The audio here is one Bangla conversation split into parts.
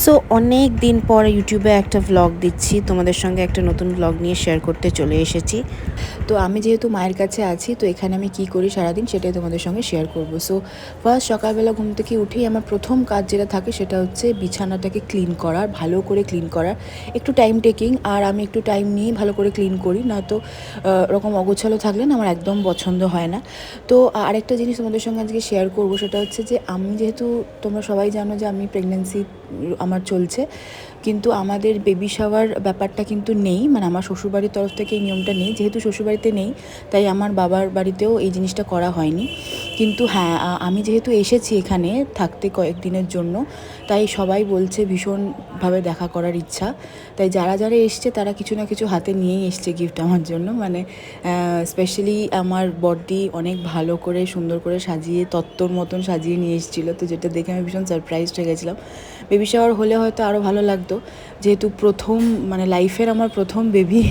সো অনেক দিন পর ইউটিউবে একটা ভ্লগ দিচ্ছি, তোমাদের সঙ্গে একটা নতুন ভ্লগ নিয়ে শেয়ার করতে চলে এসেছি। তো আমি যেহেতু মায়ের কাছে আছি, তো এখানে আমি কি করি সারাদিন সেটাই তোমাদের সঙ্গে শেয়ার করব। সো ফার্স্ট সকালবেলা ঘুম থেকে উঠেই আমার প্রথম কাজ যেটা থাকে সেটা হচ্ছে বিছানাটাকে ক্লিন করার, ভালো করে ক্লিন করার। একটু টাইম টেকিং, আর আমি একটু টাইম নিয়েই ভালো করে ক্লিন করি, নয়তো ওরকম অগোছালো থাকলে না আমার একদম পছন্দ হয় না। তো আরেকটা জিনিস তোমাদের সঙ্গে আজকে শেয়ার করব, সেটা হচ্ছে যে আমি যেহেতু, তোমরা সবাই জানো যে আমি প্রেগনেন্সি আমার চলছে, কিন্তু আমাদের বেবি শাওয়ার ব্যাপারটা কিন্তু নেই, মানে আমার শ্বশুরবাড়ির তরফ থেকে এই নিয়মটা নেই। যেহেতু শ্বশুরবাড়িতে নেই, তাই আমার বাবার বাড়িতেও এই জিনিসটা করা হয়নি। কিন্তু হ্যাঁ, আমি যেহেতু এসেছি এখানে থাকতে কয়েকদিনের জন্য, তাই সবাই বলছে ভীষণভাবে দেখা করার ইচ্ছা। তাই যারা যারা এসছে তারা কিছু না কিছু হাতে নিয়েই এসছে গিফট আমার জন্য। মানে স্পেশালি আমার বড়দি অনেক ভালো করে সুন্দর করে সাজিয়ে তত্ত্বর মতন সাজিয়ে নিয়ে এসেছিলো, তো যেটা দেখে আমি ভীষণ সারপ্রাইজড হয়ে গেছিলাম। বেবি শাওয়ার হলে হয়তো আরও ভালো লাগতো, যেহেতু প্রথম, মানে লাইফের আমার প্রথম বেবি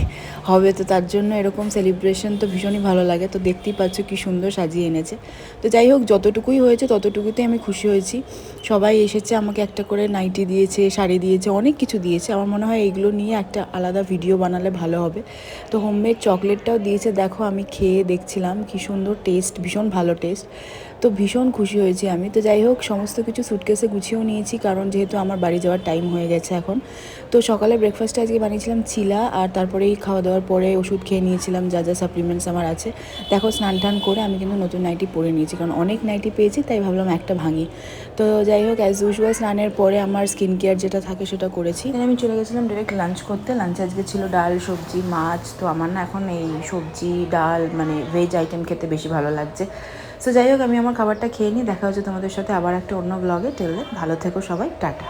হবে, তো তার জন্য এরকম সেলিব্রেশন তো ভীষণই ভালো লাগে। তো দেখতেই পাচ্ছ কী সুন্দর সাজিয়ে এনেছে। তো যাই হোক, যতটুকুই হয়েছে ততটুকুতে আমি খুশি হয়েছি। সবাই এসেছে, আমাকে একটা করে নাইটি দিয়েছে, শাড়ি দিয়েছে, অনেক কিছু দিয়েছে। আমার মনে হয় এইগুলো নিয়ে একটা আলাদা ভিডিও বানালে ভালো হবে। তো হোমমেড চকলেটটাও দিয়েছে, দেখো আমি খেয়ে দেখছিলাম কী সুন্দর টেস্ট, ভীষণ ভালো টেস্ট। তো ভীষণ খুশি হয়েছি আমি। তো যাই হোক, সমস্ত কিছু সুটকেসে গুছিয়েও নিয়েছি, কারণ যেহেতু আমার বাড়ি যাওয়ার টাইম হয়ে গেছে এখন। তো সকালে ব্রেকফাস্টে আজকে বানিয়েছিলাম চিলা, আর তারপরেই খাওয়া দাওয়ার পরে ওষুধ খেয়ে নিয়েছিলাম, যা যা সাপ্লিমেন্টস আমার আছে। দেখো, স্নান টান করে আমি কিন্তু নতুন নাইটি পরে নিয়েছি, কারণ অনেক নাইটি পেয়েছি, তাই ভাবলাম একটা ভাঙি। তো যাই হোক, অ্যাজ ইউজুয়াল স্নানের পরে আমার স্কিন কেয়ার যেটা থাকে সেটা করেছি। আমি চলে গেছিলাম ডিরেক্ট লাঞ্চ করতে। লাঞ্চে আজকে ছিল ডাল, সবজি, মাছ। তো আমার না এখন এই সবজি, ডাল, মানে ভেজ আইটেম খেতে বেশি ভালো লাগছে। সো যাই হোক, আমি আমার খাবারটা খেয়ে নিই। দেখা হচ্ছে তোমাদের সাথে আবার একটা অন্য ব্লগে। টেল দেন, ভালো থেকো সবাই, টাটা।